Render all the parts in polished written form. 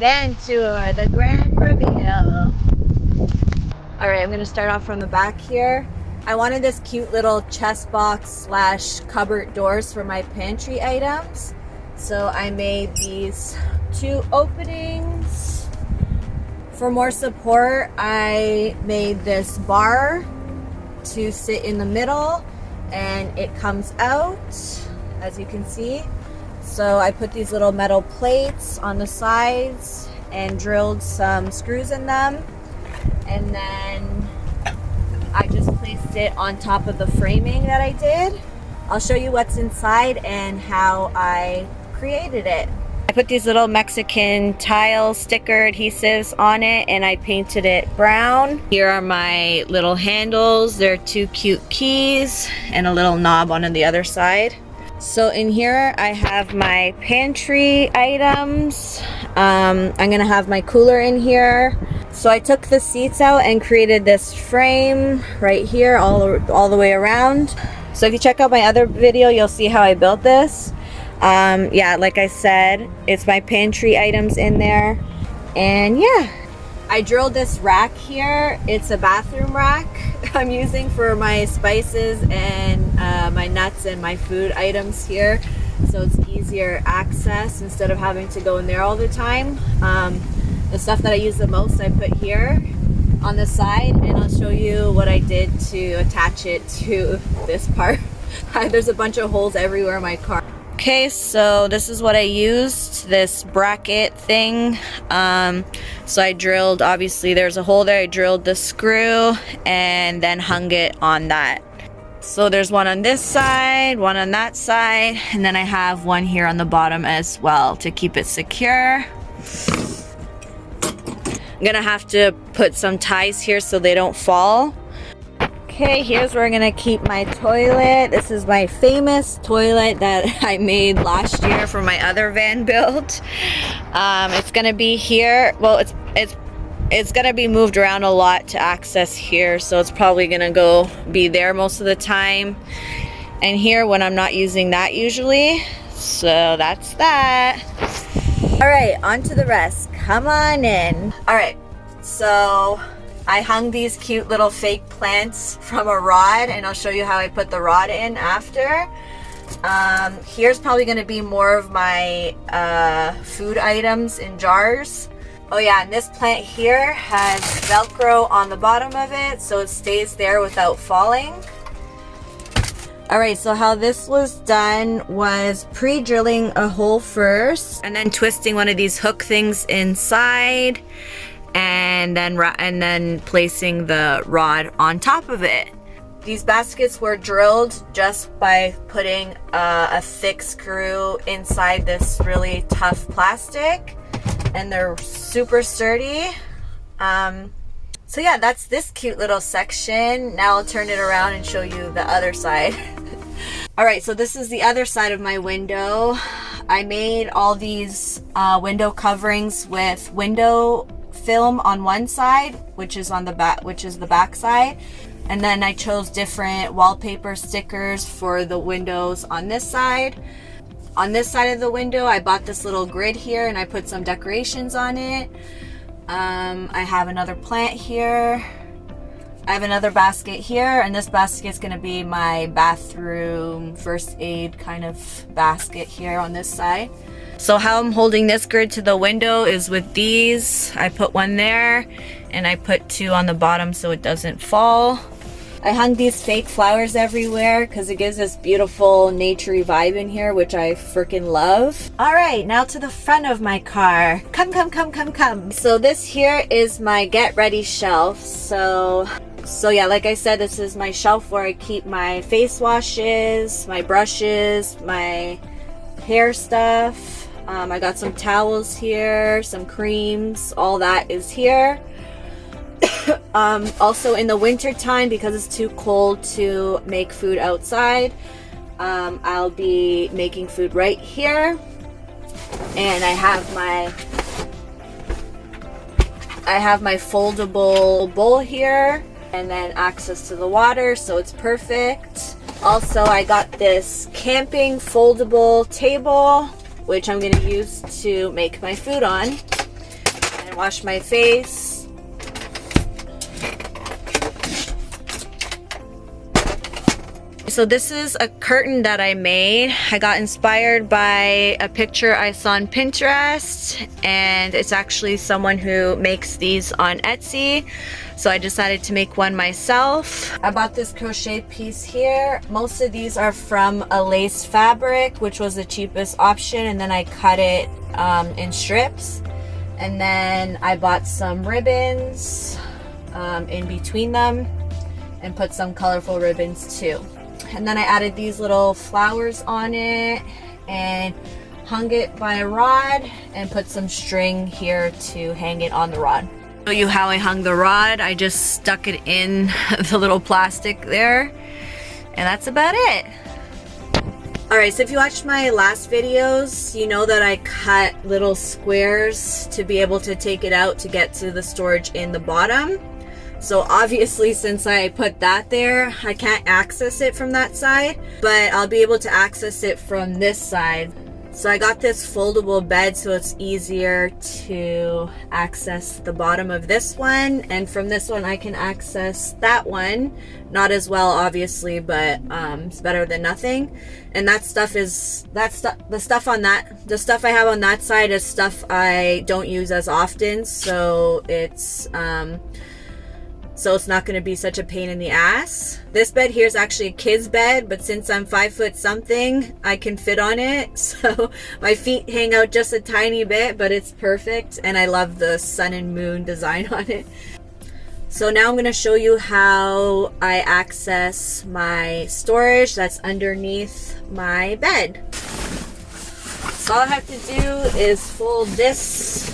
van tour, the grand reveal. All right, I'm gonna start off from the back here. I wanted this cute little chest box slash cupboard doors for my pantry items. So I made these 2 openings. For more support, I made this bar to sit in the middle, and it comes out, as you can see. So I put these little metal plates on the sides and drilled some screws in them. And then I just placed it on top of the framing that I did. I'll show you what's inside and how I created it. I put these little Mexican tile sticker adhesives on it and I painted it brown. Here are my little handles. They're 2 cute keys and a little knob on the other side. So in here I have my pantry items. I'm gonna have my cooler in here. So I took the seats out and created this frame right here all the way around. So if you check out my other video, you'll see how I built this. Yeah, like I said, it's my pantry items in there. And yeah, I drilled this rack here. It's a bathroom rack I'm using for my spices and my nuts and my food items here. So it's easier access instead of having to go in there all the time. The stuff that I use the most I put here on the side, and I'll show you what I did to attach it to this part. There's a bunch of holes everywhere in my car. Okay, so this is what I used, this bracket thing. So I drilled, obviously there's a hole there, I drilled the screw and then hung it on that. So there's one on this side, one on that side, and then I have one here on the bottom as well to keep it secure. I'm gonna have to put some ties here so they don't fall. Okay, here's where I'm gonna keep my toilet. This is my famous toilet that I made last year for my other van build. It's gonna be here. Well, it's gonna be moved around a lot to access here, so it's probably gonna be there most of the time. And here when I'm not using that usually. So that's that. All right, on to the rest. Come on in. All right, so I hung these cute little fake plants from a rod, and I'll show you how I put the rod in after. Here's probably going to be more of my food items in jars. Oh yeah, and this plant here has Velcro on the bottom of it, so it stays there without falling. Alright, so how this was done was pre-drilling a hole first, and then twisting one of these hook things inside, and then placing the rod on top of it. These baskets were drilled just by putting a thick screw inside this really tough plastic, and they're super sturdy. So yeah, that's this cute little section. Now I'll turn it around and show you the other side. Alright, so this is the other side of my window. I made all these window coverings with window film on one side, which is on the back, which is the back side, and then I chose different wallpaper stickers for the windows on this side. On this side of the window, I bought this little grid here and I put some decorations on it. I have another plant here. I have another basket here, and this basket is going to be my bathroom first aid kind of basket here on this side. So how I'm holding this grid to the window is with these. I put one there and I put 2 on the bottom so it doesn't fall. I hung these fake flowers everywhere because it gives this beautiful naturey vibe in here, which I freaking love. All right, now to the front of my car. Come, come, come, come, come. So this here is my get ready shelf. So yeah, like I said, this is my shelf where I keep my face washes, my brushes, my hair stuff. I got some towels here, some creams, all that is here. Also in the winter time, because it's too cold to make food outside, I'll be making food right here. And I have my foldable bowl here, and then access to the water, so it's perfect. Also, I got this camping foldable table, which I'm going to use to make my food on. wash my face. So this is a curtain that I made. I got inspired by a picture I saw on Pinterest, and it's actually someone who makes these on Etsy. So I decided to make one myself. I bought this crochet piece here. Most of these are from a lace fabric, which was the cheapest option, and then I cut it in strips. And then I bought some ribbons in between them and put some colorful ribbons too. And then I added these little flowers on it and hung it by a rod and put some string here to hang it on the rod. Show you how I hung the rod. I just stuck it in the little plastic there, and that's about it. Alright, so if you watched my last videos, you know that I cut little squares to be able to take it out to get to the storage in the bottom. So obviously, since I put that there, I can't access it from that side, but I'll be able to access it from this side. So I got this foldable bed so it's easier to access the bottom of this one, and from this one I can access that one. Not as well obviously, but it's better than nothing. And that stuff is, the stuff I have on that side is stuff I don't use as often, so it's not going to be such a pain in the ass. This bed here is actually a kid's bed, but since I'm 5 foot something, I can fit on it. So my feet hang out just a tiny bit, but it's perfect. And I love the sun and moon design on it. So now I'm going to show you how I access my storage that's underneath my bed. So all I have to do is fold this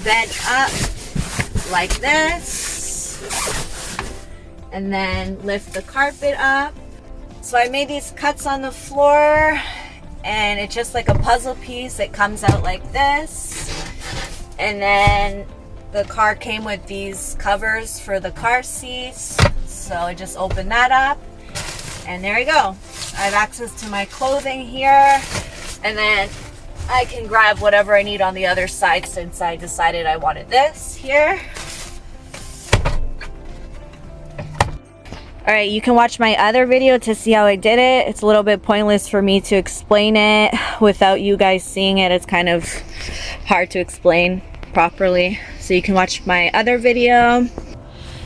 bed up like this, and then lift the carpet up. So I made these cuts on the floor, and it's just like a puzzle piece. It comes out like this, and then the car came with these covers for the car seats, so I just open that up, and there you go. I have access to my clothing here, and then I can grab whatever I need on the other side since I decided I wanted this here. Alright, you can watch my other video to see how I did it. It's a little bit pointless for me to explain it without you guys seeing it. It's kind of hard to explain properly. So you can watch my other video.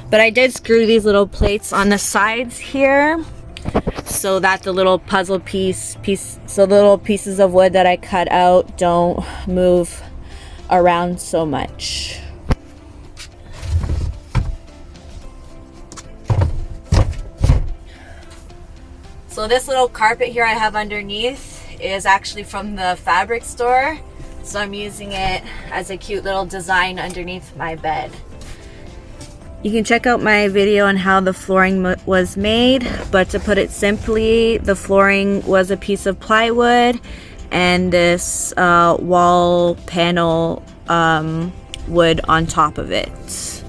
But I did screw these little plates on the sides here so that the little puzzle so the little pieces of wood that I cut out don't move around so much. So this little carpet here I have underneath is actually from the fabric store. So I'm using it as a cute little design underneath my bed. You can check out my video on how the flooring was made, but to put it simply, the flooring was a piece of plywood and this wall panel wood on top of it.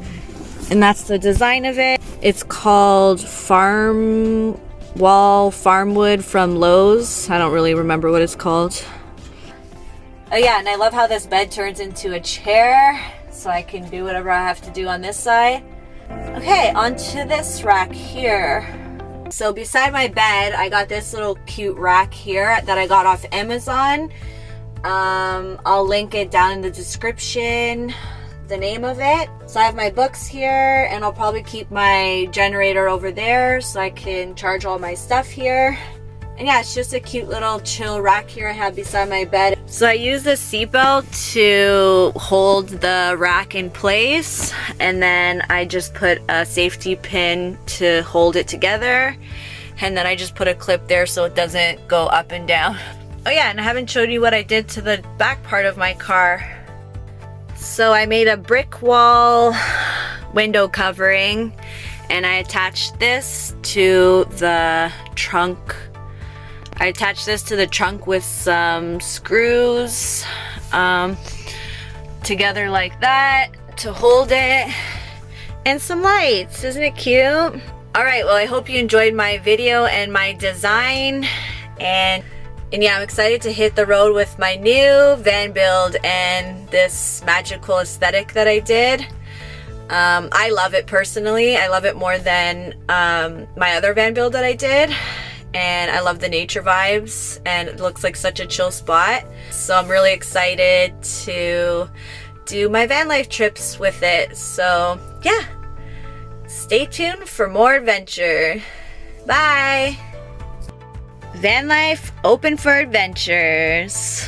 And that's the design of it. It's called farmwood from Lowe's. I don't really remember what it's called. Oh yeah, and I love how this bed turns into a chair, so I can do whatever I have to do on this side. Okay, onto this rack here. So beside my bed, I got this little cute rack here that I got off Amazon. I'll link it down in the description, the name of it. So I have my books here, and I'll probably keep my generator over there so I can charge all my stuff here. And yeah, it's just a cute little chill rack here I have beside my bed. So I use the seatbelt to hold the rack in place, and then I just put a safety pin to hold it together, and then I just put a clip there so it doesn't go up and down. Oh yeah, and I haven't showed you what I did to the back part of my car. So I made a brick wall window covering, and I attached this to the trunk. I attached this to the trunk with some screws together like that to hold it, and some lights. Isn't it cute? Alright, well I hope you enjoyed my video and my design, and And yeah, I'm excited to hit the road with my new van build and this magical aesthetic that I did. I love it personally. I love it more than my other van build that I did. And I love the nature vibes, and it looks like such a chill spot. So I'm really excited to do my van life trips with it. So yeah, stay tuned for more adventure. Bye! Van life open for adventures.